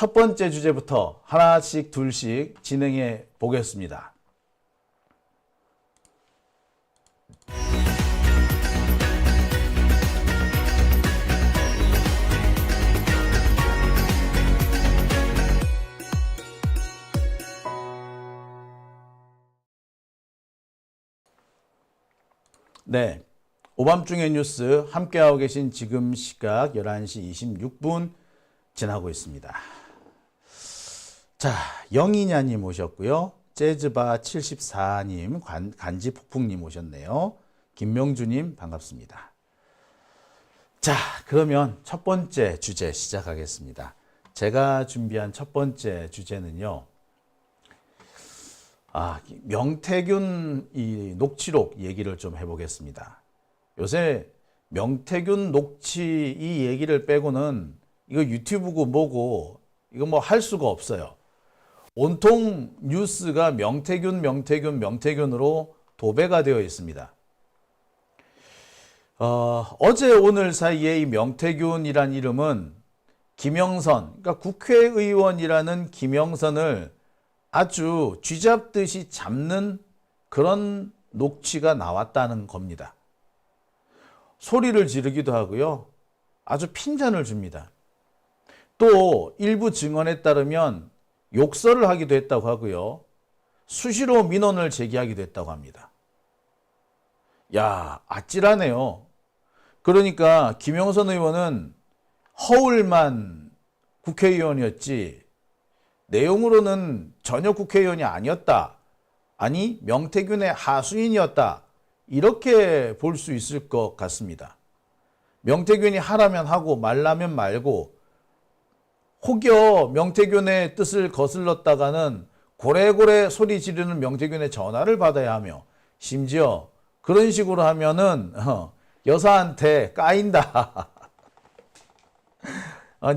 첫 번째 주제부터 하나씩 둘씩 진행해 보겠습니다. 네, 오밤중의 뉴스 함께하고 계신 지금 시각 11시 26분 지나고 있습니다. 자, 영희냐님 오셨고요. 재즈바 74님, 간지폭풍님 오셨네요. 김명주님 반갑습니다. 자, 그러면 첫 번째 주제 시작하겠습니다. 제가 준비한 첫 번째 주제는요. 명태균 이 녹취록 얘기를 좀 해보겠습니다. 요새 명태균 녹취 이 얘기를 빼고는 이거 유튜브고 뭐고 이거 뭐 할 수가 없어요. 온통 뉴스가 명태균으로 도배가 되어 있습니다. 어제 오늘 사이에 이 명태균이란 이름은 김영선, 그러니까 국회의원이라는 김영선을 아주 쥐잡듯이 잡는 그런 녹취가 나왔다는 겁니다. 소리를 지르기도 하고요. 아주 핀잔을 줍니다. 또 일부 증언에 따르면 욕설을 하기도 했다고 하고요. 수시로 민원을 제기하기도 했다고 합니다. 야, 아찔하네요. 그러니까 김영선 의원은 허울만 국회의원이었지 내용으로는 전혀 국회의원이 아니었다. 아니, 명태균의 하수인이었다. 이렇게 볼 수 있을 것 같습니다. 명태균이 하라면 하고 말라면 말고 혹여 명태균의 뜻을 거슬렀다가는 고래고래 소리 지르는 명태균의 전화를 받아야 하며 심지어 그런 식으로 하면은 여사한테 까인다.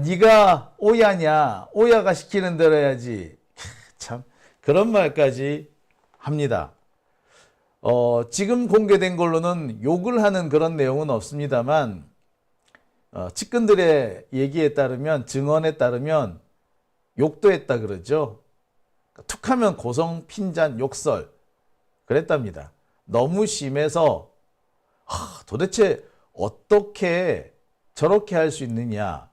네가 오야냐? 오야가 시키는 대로 해야지. 참 그런 말까지 합니다. 지금 공개된 걸로는 욕을 하는 그런 내용은 없습니다만 측근들의 얘기에 따르면 증언에 따르면 욕도 했다 그러죠. 툭하면 고성 핀잔 욕설 그랬답니다. 너무 심해서 도대체 어떻게 저렇게 할 수 있느냐,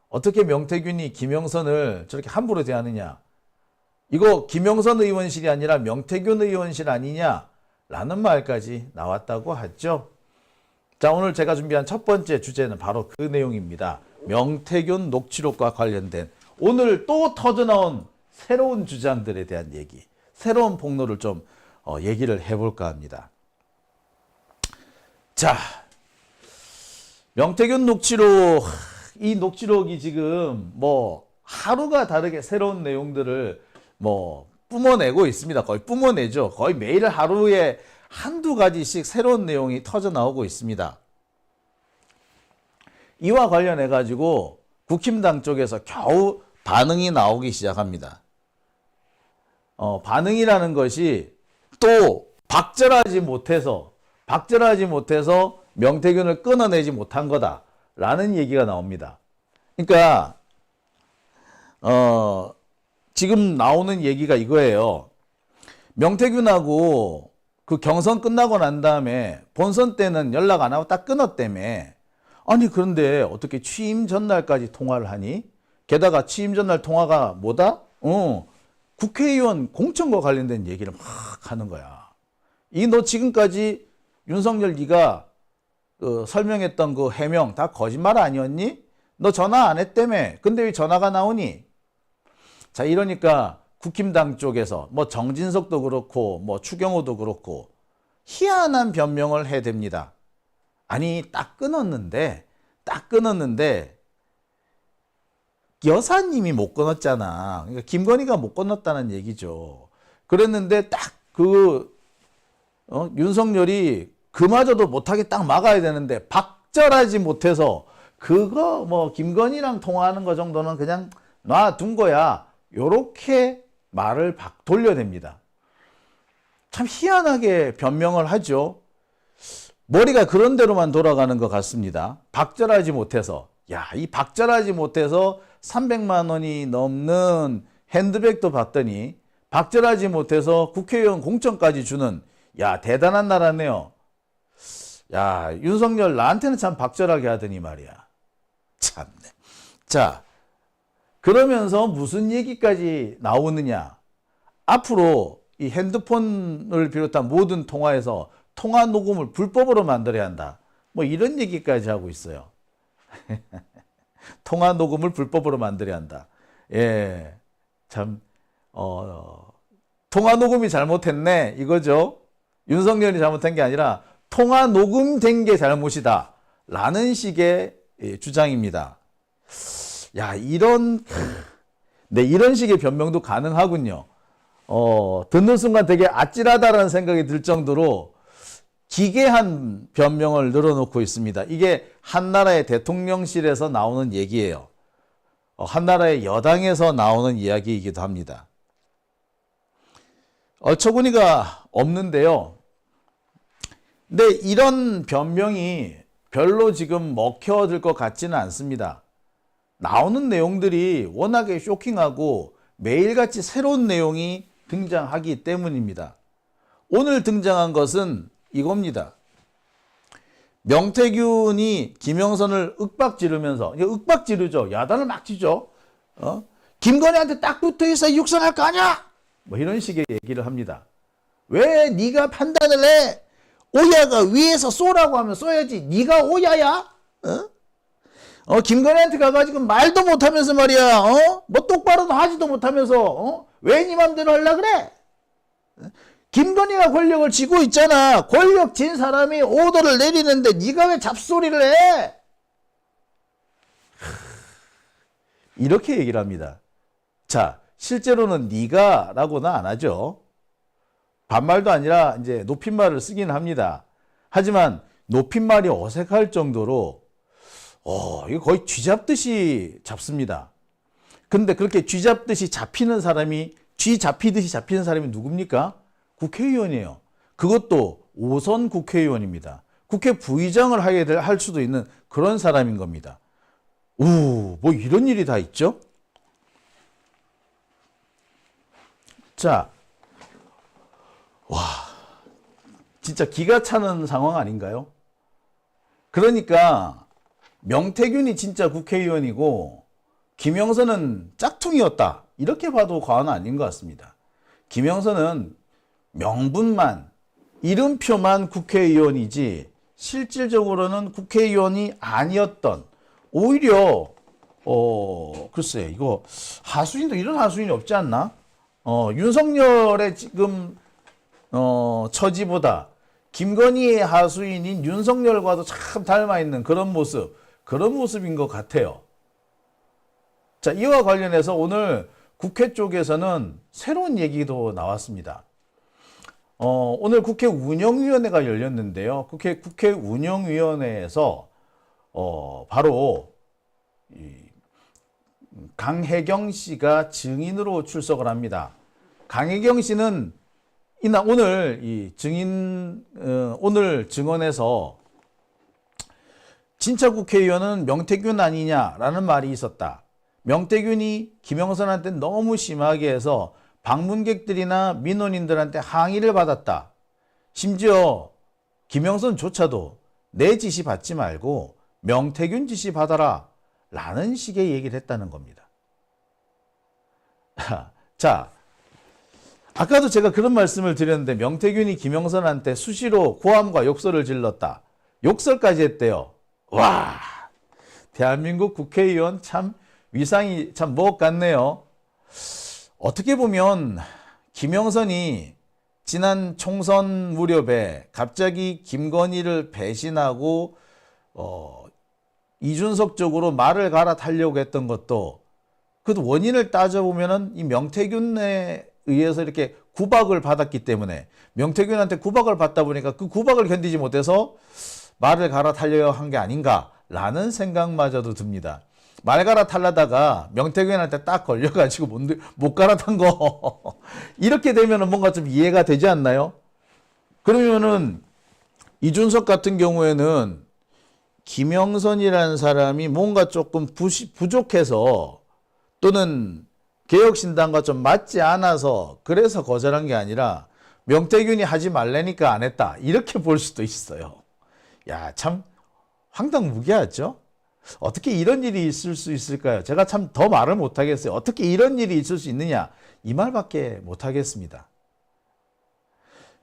어떻게 명태균이 김영선을 저렇게 함부로 대하느냐, 이거 김영선 의원실이 아니라 명태균 의원실 아니냐라는 말까지 나왔다고 하죠. 자, 오늘 제가 준비한 첫 번째 주제는 바로 그 내용입니다. 명태균 녹취록과 관련된 오늘 또 터져나온 새로운 주장들에 대한 얘기, 새로운 폭로를 좀 얘기를 해볼까 합니다. 자, 명태균 녹취록, 이 녹취록이 지금 뭐 하루가 다르게 새로운 내용들을 뭐 뿜어내고 있습니다. 거의 뿜어내죠. 거의 매일 하루에 한두 가지씩 새로운 내용이 터져 나오고 있습니다. 이와 관련해 가지고 국힘당 쪽에서 겨우 반응이 나오기 시작합니다. 반응이라는 것이 또 박절하지 못해서 명태균을 끊어내지 못한 거다라는 얘기가 나옵니다. 그러니까 지금 나오는 얘기가 이거예요. 명태균하고 그 경선 끝나고 난 다음에 본선 때는 연락 안 하고 딱 끊었다며. 아니 그런데 어떻게 취임 전날까지 통화를 하니? 게다가 취임 전날 통화가 뭐다? 국회의원 공천과 관련된 얘기를 막 하는 거야. 이 너 지금까지 윤석열 네가 설명했던 그 해명 다 거짓말 아니었니? 너 전화 안 했다며. 근데 왜 전화가 나오니? 자, 이러니까 국힘당 쪽에서 뭐 정진석도 그렇고 뭐 추경호도 그렇고 희한한 변명을 해댑니다. 아니 딱 끊었는데 여사님이 못 끊었잖아. 그러니까 김건희가 못 끊었다는 얘기죠. 그랬는데 딱 윤석열이 그마저도 못하게 딱 막아야 되는데 박절하지 못해서 그거 뭐 김건희랑 통화하는 거 정도는 그냥 놔둔 거야. 요렇게 말을 돌려댑니다. 참 희한하게 변명을 하죠. 머리가 그런 대로만 돌아가는 것 같습니다. 박절하지 못해서. 야, 이 박절하지 못해서 300만 원이 넘는 핸드백도 봤더니 박절하지 못해서 국회의원 공천까지 주는, 야, 대단한 나라네요. 야, 윤석열 나한테는 참 박절하게 하더니 말이야. 참네. 자, 그러면서 무슨 얘기까지 나오느냐. 앞으로 이 핸드폰을 비롯한 모든 통화에서 통화 녹음을 불법으로 만들어야 한다. 뭐 이런 얘기까지 하고 있어요. 통화 녹음을 불법으로 만들어야 한다. 예, 참, 통화 녹음이 잘못했네 이거죠. 윤석열이 잘못한 게 아니라 통화 녹음된 게 잘못이다 라는 식의 주장입니다. 야, 이런 식의 변명도 가능하군요. 듣는 순간 되게 아찔하다라는 생각이 들 정도로 기괴한 변명을 늘어놓고 있습니다. 이게 한나라의 대통령실에서 나오는 얘기예요. 한나라의 여당에서 나오는 이야기이기도 합니다. 어처구니가 없는데요. 근데 이런 변명이 별로 지금 먹혀들 것 같지는 않습니다. 나오는 내용들이 워낙에 쇼킹하고 매일같이 새로운 내용이 등장하기 때문입니다. 오늘 등장한 것은 이겁니다. 명태균이 김영선을 윽박지르면서, 윽박지르죠. 야단을 막 치죠. 김건희한테 딱 붙어있어 육선할 거 아니야? 뭐 이런 식의 얘기를 합니다. 왜 네가 판단을 해? 오야가 위에서 쏘라고 하면 쏘야지. 네가 오야야? 김건희한테 가가지고 말도 못하면서 말이야. 뭐 똑바로도 하지도 못하면서 왜 네 맘대로 하려 그래? 김건희가 권력을 쥐고 있잖아. 권력 쥔 사람이 오더를 내리는데 네가 왜 잡소리를 해? 이렇게 얘기를 합니다. 자, 실제로는 네가 라고는 안 하죠. 반말도 아니라 이제 높임말을 쓰긴 합니다. 하지만 높임말이 어색할 정도로 이거 거의 쥐잡듯이 잡습니다. 근데 그렇게 쥐잡듯이 잡히는 사람이, 쥐 잡히듯이 잡히는 사람이 누굽니까? 국회의원이에요. 그것도 5선 국회의원입니다. 국회 부의장을 할 수도 있는 그런 사람인 겁니다. 뭐 이런 일이 다 있죠? 자, 와, 진짜 기가 차는 상황 아닌가요? 그러니까 명태균이 진짜 국회의원이고 김영선은 짝퉁이었다. 이렇게 봐도 과언은 아닌 것 같습니다. 김영선은 명분만, 이름표만 국회의원이지 실질적으로는 국회의원이 아니었던, 오히려 글쎄 이거 하수인도 이런 하수인이 없지 않나? 윤석열의 지금 처지보다 김건희의 하수인인 윤석열과도 참 닮아있는 그런 모습인 것 같아요. 자, 이와 관련해서 오늘 국회 쪽에서는 새로운 얘기도 나왔습니다. 오늘 국회 운영위원회가 열렸는데요. 국회 운영위원회에서 바로 강혜경 씨가 증인으로 출석을 합니다. 강혜경 씨는 오늘 증언에서 진짜 국회의원은 명태균 아니냐라는 말이 있었다. 명태균이 김영선한테 너무 심하게 해서 방문객들이나 민원인들한테 항의를 받았다. 심지어 김영선조차도 내 지시 받지 말고 명태균 지시 받아라 라는 식의 얘기를 했다는 겁니다. 자, 아까도 제가 그런 말씀을 드렸는데 명태균이 김영선한테 수시로 고함과 욕설을 질렀다. 욕설까지 했대요. 와, 대한민국 국회의원 참 위상이 참 무엇 같네요. 어떻게 보면 김영선이 지난 총선 무렵에 갑자기 김건희를 배신하고 이준석 쪽으로 말을 갈아타려고 했던 것도, 그 원인을 따져보면은 이 명태균에 의해서 이렇게 구박을 받았기 때문에, 명태균한테 구박을 받다 보니까 그 구박을 견디지 못해서 말을 갈아타려고 한 게 아닌가라는 생각마저도 듭니다. 말 갈아타려다가 명태균한테 딱 걸려가지고 못 갈아탄 거 이렇게 되면은 뭔가 좀 이해가 되지 않나요? 그러면은 이준석 같은 경우에는 김영선이라는 사람이 뭔가 조금 부족해서 또는 개혁신당과 좀 맞지 않아서 그래서 거절한 게 아니라 명태균이 하지 말라니까 안 했다. 이렇게 볼 수도 있어요. 야, 참 황당무계하죠? 어떻게 이런 일이 있을 수 있을까요? 제가 참 더 말을 못하겠어요. 어떻게 이런 일이 있을 수 있느냐? 이 말밖에 못하겠습니다.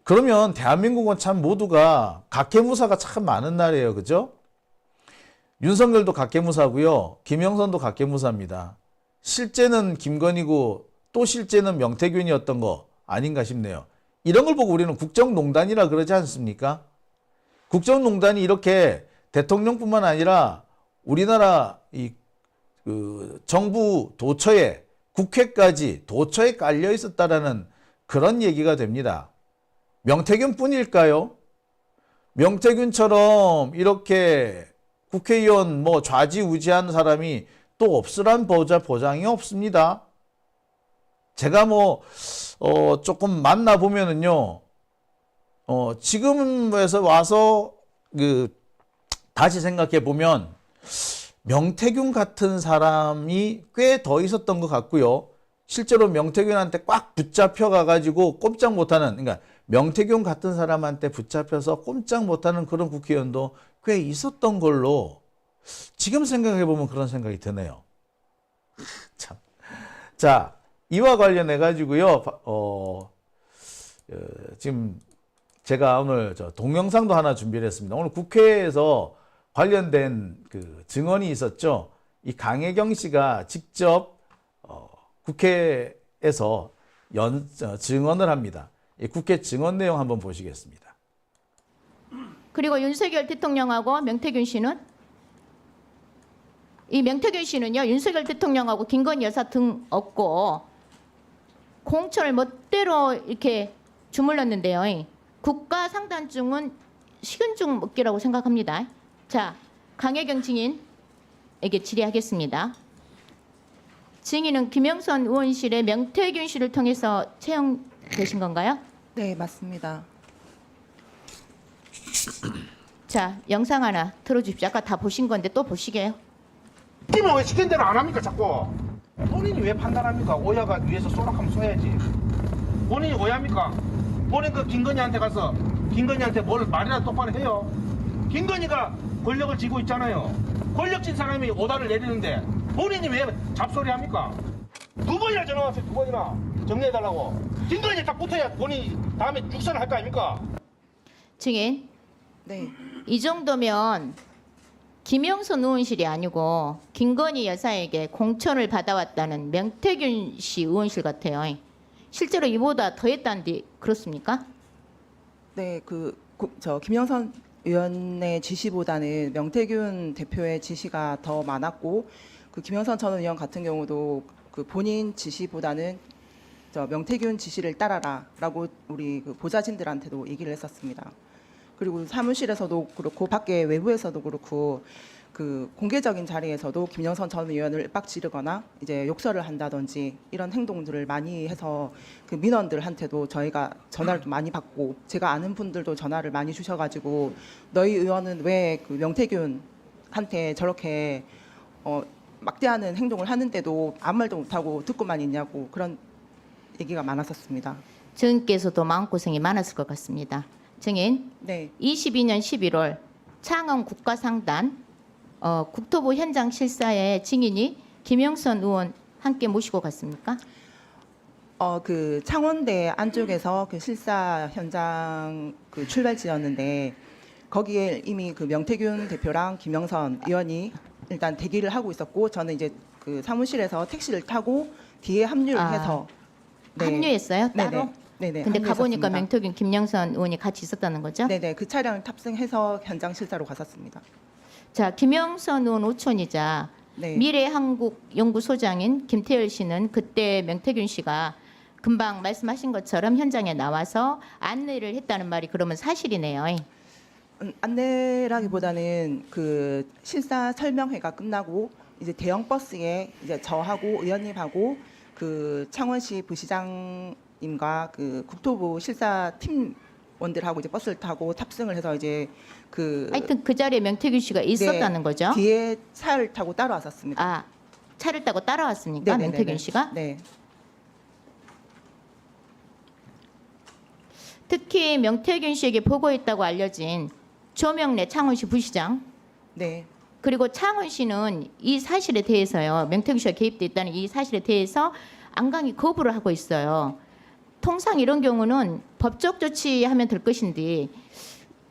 그러면 대한민국은 참 모두가 각계무사가 참 많은 나라예요. 그죠? 윤석열도 각계무사고요. 김영선도 각계무사입니다. 실제는 김건희고 또 실제는 명태균이었던 거 아닌가 싶네요. 이런 걸 보고 우리는 국정농단이라 그러지 않습니까? 국정농단이 이렇게 대통령뿐만 아니라 우리나라 정부 도처에 국회까지 도처에 깔려 있었다라는 그런 얘기가 됩니다. 명태균뿐일까요? 명태균처럼 이렇게 국회의원 좌지우지한 사람이 또 없으란 보장이 없습니다. 제가 조금 만나보면은요, 지금에서 와서 다시 생각해 보면 명태균 같은 사람이 꽤 더 있었던 것 같고요. 실제로 명태균한테 꽉 붙잡혀 가가지고 꼼짝 못하는, 그러니까 명태균 같은 사람한테 붙잡혀서 꼼짝 못하는 그런 국회의원도 꽤 있었던 걸로 지금 생각해 보면 그런 생각이 드네요. 참. 자, 이와 관련해 가지고요. 지금 제가 오늘 동영상도 하나 준비를 했습니다. 오늘 국회에서 관련된 그 증언이 있었죠. 이 강혜경 씨가 직접 국회에서 증언을 합니다. 이 국회 증언 내용 한번 보시겠습니다. 그리고 윤석열 대통령하고 명태균 씨는 이 명태균 씨는요, 윤석열 대통령하고 김건희 여사 등 업고 공천을 멋대로 이렇게 주물렀는데요. 국가 상단증은 식은죽 먹기라고 생각합니다. 자, 강혜경 증인에게 질의하겠습니다. 증인은 김영선 의원실에 명태균 씨를 통해서 채용되신 건가요? 네, 맞습니다. 자, 영상 하나 틀어주십시오. 아까 다 보신 건데 또 보시게요. 팀은 왜 시킨 대로 안 합니까 자꾸? 본인이 왜 판단합니까? 오야가 위에서 쏘락하면 쏘야지. 본인이 오야입니까? 본인 그 김건희한테 가서 김건희한테 뭘 말이나 똑바로 해요. 김건희가 권력을 쥐고 있잖아요. 권력진 사람이 오다를 내리는데 본인이 왜 잡소리 합니까? 두 번이나 전화 왔어요. 두 번이나 정리해달라고. 김건희 딱 붙어야 본인이 다음에 육선을 할 거 아닙니까? 증인, 네, 이 정도면 김영선 의원실이 아니고 김건희 여사에게 공천을 받아왔다는 명태균 씨 의원실 같아요. 실제로 이보다 더 했다는데 그렇습니까? 네, 김영선 의원의 지시보다는 명태균 대표의 지시가 더 많았고, 그 김영선 전 의원 같은 경우도 그 본인 지시보다는 명태균 지시를 따라라라고 우리 그 보좌진들한테도 얘기를 했었습니다. 그리고 사무실에서도 그렇고 밖에 외부에서도 그렇고 그 공개적인 자리에서도 김영선 전 의원을 빡지르거나 이제 욕설을 한다든지 이런 행동들을 많이 해서 그 민원들한테도 저희가 전화를 좀 많이 받고, 제가 아는 분들도 전화를 많이 주셔가지고 너희 의원은 왜 그 명태균한테 저렇게 막대하는 행동을 하는데도 아무 말도 못하고 듣고만 있냐고, 그런 얘기가 많았었습니다. 증인께서도 마음고생이 많았을 것 같습니다. 증인, 네, 22년 11월 창원 국가상단 국토부 현장 실사에 증인이 김영선 의원 함께 모시고 갔습니까? 그 창원대 안쪽에서 그 실사 현장 그 출발지였는데, 거기에 이미 그 명태균 대표랑 김영선 의원이 일단 대기를 하고 있었고, 저는 이제 그 사무실에서 택시를 타고 뒤에 합류를 해서 합류했어요? 따로? 네네. 근데 가보니까 합류했었습니다. 명태균, 김영선 의원이 같이 있었다는 거죠? 네네, 그 차량을 탑승해서 현장 실사로 갔었습니다. 자, 김영선 의원 오촌이자 네. 미래한국연구소장인 김태열 씨는 그때 명태균 씨가 금방 말씀하신 것처럼 현장에 나와서 안내를 했다는 말이 그러면 사실이네요. 안내라기보다는 그 실사 설명회가 끝나고 이제 대형 버스에 이제 저하고 의원님하고 그 창원시 부시장님과 그 국토부 실사 팀원들하고 이제 버스를 타고 탑승을 해서 이제 그 하여튼 그 자리에 명태균 씨가 있었다는 거죠? 뒤에 차를 타고 따라왔었습니다. 아, 차를 타고 따라왔습니까? 네네네네. 명태균 씨가? 네. 특히 명태균 씨에게 보고했다고 알려진 조명래 창원시 부시장 네. 그리고 창원 씨는 이 사실에 대해서요. 명태균 씨가 개입돼 있다는 이 사실에 대해서 안강히 거부를 하고 있어요. 통상 이런 경우는 법적 조치하면 될 것인데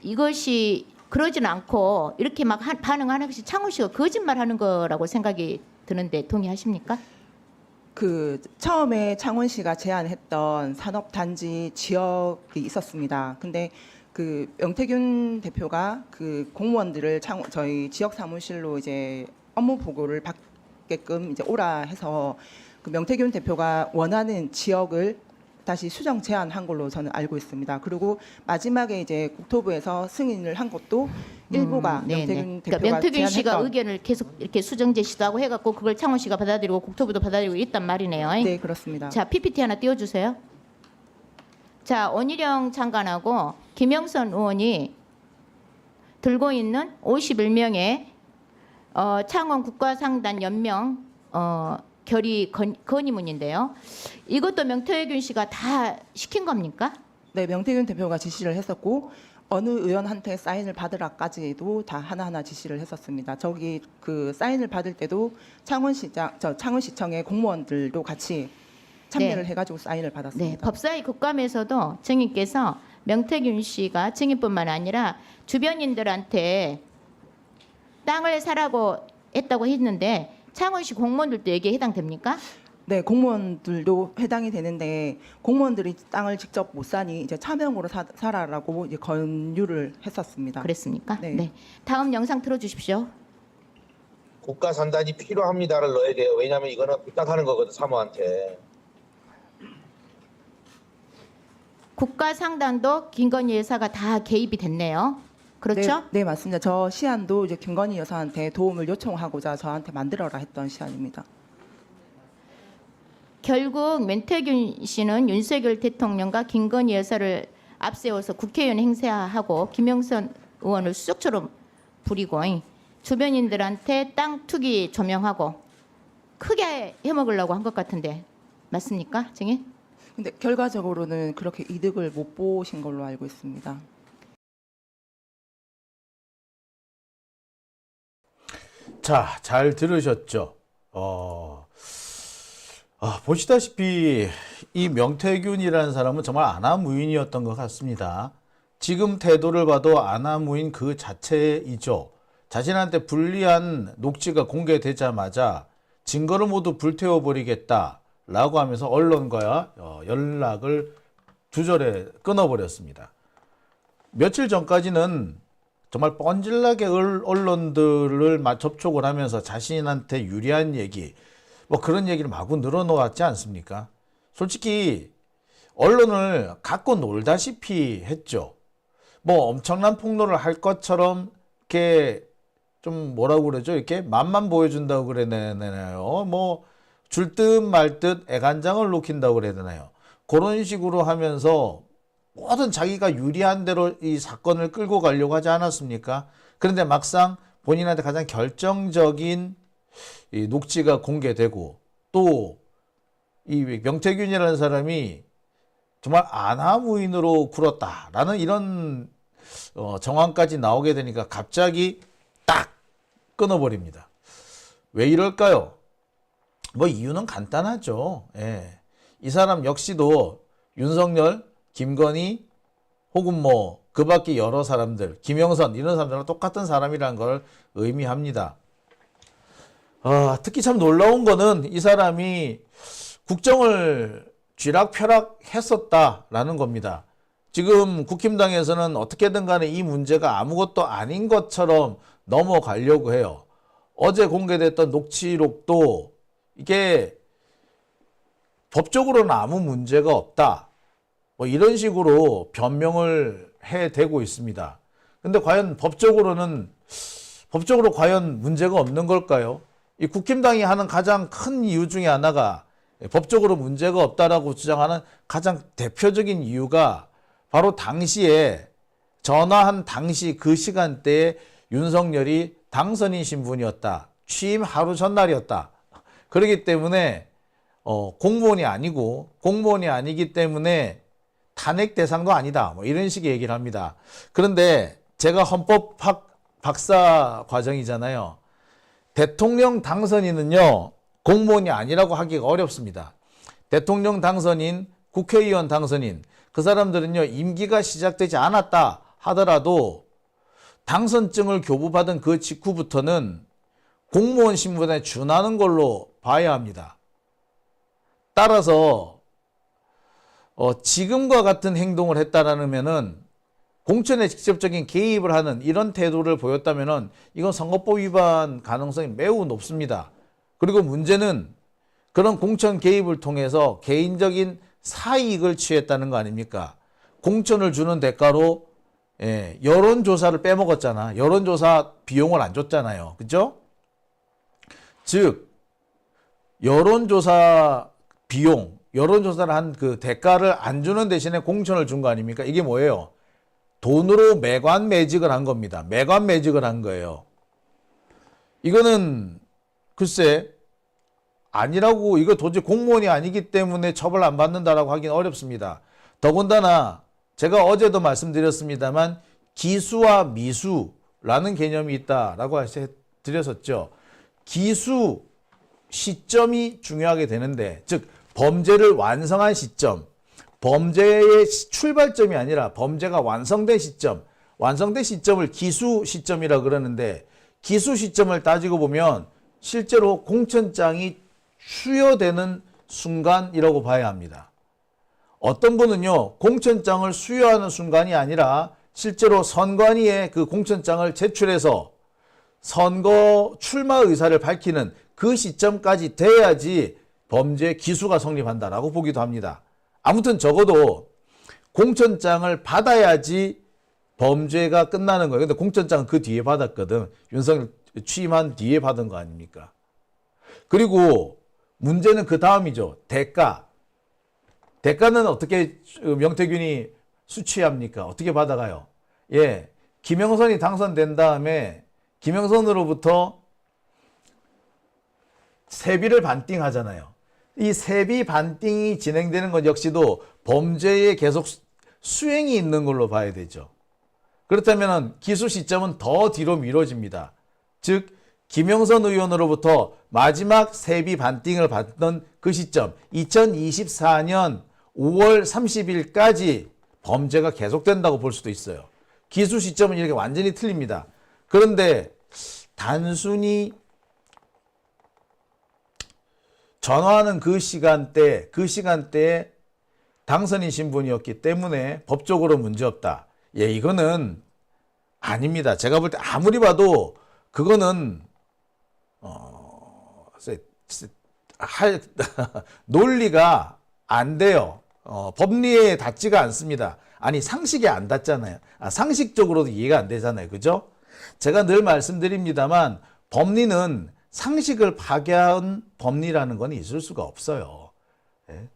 이것이 그러지는 않고 이렇게 막 반응하는 것이 창원 씨가 거짓말하는 거라고 생각이 드는데 동의하십니까? 그 처음에 창원시가 제안했던 산업단지 지역이 있었습니다. 근데 그 명태균 대표가 그 공무원들을 저희 지역 사무실로 이제 업무 보고를 받게끔 이제 오라 해서 그 명태균 대표가 원하는 지역을 다시 수정 제안한 걸로 저는 알고 있습니다. 그리고 마지막에 이제 국토부에서 승인을 한 것도 일부가 네네. 명태균 그러니까 대표가 명태균 씨가 제안했던 의견을 계속 이렇게 수정 제시도 하고 해갖고 그걸 창원 씨가 받아들이고 국토부도 받아들이고 있단 말이네요. 네, 그렇습니다. 자, PPT 하나 띄워주세요. 자, 원희룡 장관하고 김영선 의원이 들고 있는 51명의 창원 국가상단 연명 결의 건의문인데요. 이것도 명태균 씨가 다 시킨 겁니까? 네, 명태균 대표가 지시를 했었고 어느 의원한테 사인을 받으라까지도 다 하나하나 지시를 했었습니다. 저기 그 사인을 받을 때도 창원시청의 공무원들도 같이 참여를 네. 해가지고 사인을 네, 받았습니다. 법사위 국감에서도 증인께서 명태균 씨가 증인뿐만 아니라 주변인들한테 땅을 사라고 했다고 했는데 창원시 공무원들도 여기에 해당됩니까? 네, 공무원들도 해당이 되는데 공무원들이 땅을 직접 못 사니 이제 차명으로 사라라고 이제 권유를 했었습니다. 그랬습니까? 네. 네. 다음 영상 틀어주십시오. 국가 산단이 필요합니다를 넣어야 돼요. 왜냐하면 이거는 부탁하는 거거든 사모한테. 국가상단도 김건희 여사가 다 개입이 됐네요. 그렇죠? 네, 네, 맞습니다. 저 시안도 이제 김건희 여사한테 도움을 요청하고자 저한테 만들어라 했던 시안입니다. 결국 men태균 씨는 윤석열 대통령과 김건희 여사를 앞세워서 국회의원 행세하고 김영선 의원을 수석처럼 부리고 주변인들한테 땅 투기 조명하고 크게 해먹으려고 한 것 같은데 맞습니까, 증인? 근데 결과적으로는 그렇게 이득을 못 보신 걸로 알고 있습니다. 자, 잘 들으셨죠? 보시다시피 이 명태균이라는 사람은 정말 아나무인이었던 것 같습니다. 지금 태도를 봐도 아나무인 그 자체이죠. 자신한테 불리한 녹취가 공개되자마자 증거를 모두 불태워버리겠다라고 하면서 언론과 연락을 두절에 끊어버렸습니다. 며칠 전까지는 정말 뻔질나게 언론들을 접촉을 하면서 자신한테 유리한 얘기, 뭐 그런 얘기를 마구 늘어놓았지 않습니까? 솔직히 언론을 갖고 놀다시피 했죠. 뭐 엄청난 폭로를 할 것처럼 이렇게 좀 뭐라고 그러죠? 이렇게 맛만 보여준다고 그래야 되나요? 뭐 줄 듯 말 듯 애간장을 녹인다고 그래야 되나요? 그런 식으로 하면서 모든 자기가 유리한 대로 이 사건을 끌고 가려고 하지 않았습니까? 그런데 막상 본인한테 가장 결정적인 이 녹취가 공개되고 또 이 명태균이라는 사람이 정말 아나무인으로 굴었다라는 이런 정황까지 나오게 되니까 갑자기 딱 끊어버립니다. 왜 이럴까요? 뭐 이유는 간단하죠. 예. 이 사람 역시도 윤석열, 김건희 혹은 뭐 그 밖에 여러 사람들, 김영선 이런 사람들과 똑같은 사람이라는 걸 의미합니다. 특히 참 놀라운 거는 이 사람이 국정을 쥐락펴락했었다라는 겁니다. 지금 국힘당에서는 어떻게든 간에 이 문제가 아무것도 아닌 것처럼 넘어가려고 해요. 어제 공개됐던 녹취록도 이게 법적으로는 아무 문제가 없다. 뭐 이런 식으로 변명을 해대고 있습니다. 근데 과연 법적으로 과연 문제가 없는 걸까요? 이 국힘당이 하는 가장 큰 이유 중에 하나가 법적으로 문제가 없다라고 주장하는 가장 대표적인 이유가 바로 당시에 전화한 당시 그 시간대에 윤석열이 당선인 신분이었다. 취임 하루 전날이었다. 그렇기 때문에 공무원이 아니기 때문에 탄핵 대상도 아니다. 뭐 이런 식의 얘기를 합니다. 그런데 제가 헌법학 박사 과정이잖아요. 대통령 당선인은요, 공무원이 아니라고 하기가 어렵습니다. 대통령 당선인, 국회의원 당선인, 그 사람들은요, 임기가 시작되지 않았다 하더라도 당선증을 교부받은 그 직후부터는 공무원 신분에 준하는 걸로 봐야 합니다. 따라서 지금과 같은 행동을 했다라면은 공천에 직접적인 개입을 하는 이런 태도를 보였다면은 이건 선거법 위반 가능성이 매우 높습니다. 그리고 문제는 그런 공천 개입을 통해서 개인적인 사이익을 취했다는 거 아닙니까? 공천을 주는 대가로 여론조사를 빼먹었잖아. 여론조사 비용을 안 줬잖아요. 그죠? 즉 여론조사 비용, 여론조사를 한 그 대가를 안 주는 대신에 공천을 준 거 아닙니까? 이게 뭐예요? 돈으로 매관매직을 한 겁니다. 매관매직을 한 거예요. 이거는 글쎄 아니라고, 이거 도저히 공무원이 아니기 때문에 처벌 안 받는다라고 하기는 어렵습니다. 더군다나 제가 어제도 말씀드렸습니다만 기수와 미수라는 개념이 있다라고 드렸었죠. 기수 시점이 중요하게 되는데, 즉 범죄를 완성한 시점, 범죄의 출발점이 아니라 범죄가 완성된 시점, 완성된 시점을 기수 시점이라고 그러는데, 기수 시점을 따지고 보면 실제로 공천장이 수여되는 순간이라고 봐야 합니다. 어떤 분은요, 공천장을 수여하는 순간이 아니라 실제로 선관위에 그 공천장을 제출해서 선거 출마 의사를 밝히는 그 시점까지 돼야지 범죄 기수가 성립한다라고 보기도 합니다. 아무튼 적어도 공천장을 받아야지 범죄가 끝나는 거예요. 근데 공천장은 그 뒤에 받았거든. 윤석열 취임한 뒤에 받은 거 아닙니까? 그리고 문제는 그 다음이죠. 대가. 대가는 어떻게 명태균이 수취합니까? 어떻게 받아가요? 예, 김영선이 당선된 다음에 김영선으로부터 세비를 반띵하잖아요. 이 세비 반띵이 진행되는 것 역시도 범죄에 계속 수행이 있는 걸로 봐야 되죠. 그렇다면 기수 시점은 더 뒤로 미뤄집니다. 즉 김영선 의원으로부터 마지막 세비 반띵을 받던 그 시점 2024년 5월 30일까지 범죄가 계속된다고 볼 수도 있어요. 기수 시점은 이렇게 완전히 틀립니다. 그런데 단순히 전화하는 그 시간대에 당선인 신분이었기 때문에 법적으로 문제없다. 예, 이거는 아닙니다. 제가 볼 때 아무리 봐도 그거는 논리가 안 돼요. 법리에 닿지가 않습니다. 아니 상식에 안 닿잖아요. 상식적으로도 이해가 안 되잖아요. 그죠? 제가 늘 말씀드립니다만 법리는 상식을 파괴한 법리라는 건 있을 수가 없어요. 예?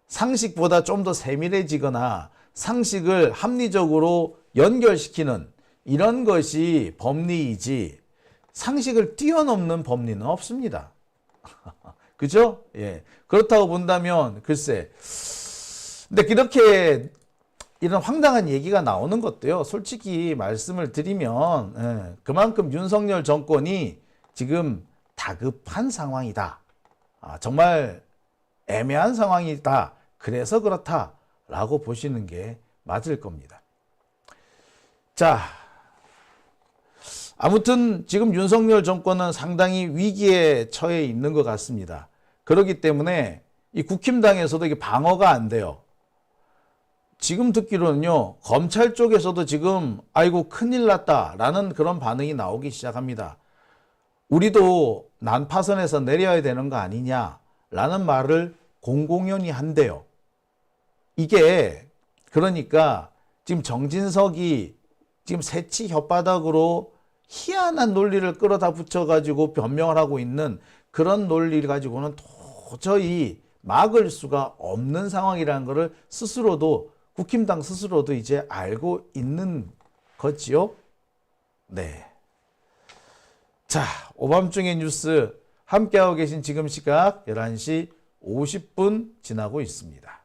상식보다 좀 더 세밀해지거나 상식을 합리적으로 연결시키는 이런 것이 법리이지 상식을 뛰어넘는 법리는 없습니다. 그죠? 예. 그렇다고 본다면 글쎄, 근데 그렇게 이런 황당한 얘기가 나오는 것도요, 솔직히 말씀을 드리면 예, 그만큼 윤석열 정권이 지금 다급한 상황이다. 정말 애매한 상황이다. 그래서 그렇다라고 보시는 게 맞을 겁니다. 자, 아무튼 지금 윤석열 정권은 상당히 위기에 처해 있는 것 같습니다. 그렇기 때문에 이 국힘당에서도 이게 방어가 안 돼요. 지금 듣기로는요, 검찰 쪽에서도 지금 아이고 큰일 났다라는 그런 반응이 나오기 시작합니다. 우리도 난파선에서 내려야 되는 거 아니냐라는 말을 공공연히 한대요. 이게 그러니까 지금 정진석이 지금 새치 혓바닥으로 희한한 논리를 끌어다 붙여가지고 변명을 하고 있는 그런 논리를 가지고는 도저히 막을 수가 없는 상황이라는 것을 스스로도, 국힘당 스스로도 이제 알고 있는 거지요. 네. 자, 오밤중의 뉴스 함께하고 계신 지금 시각 11시 50분 지나고 있습니다.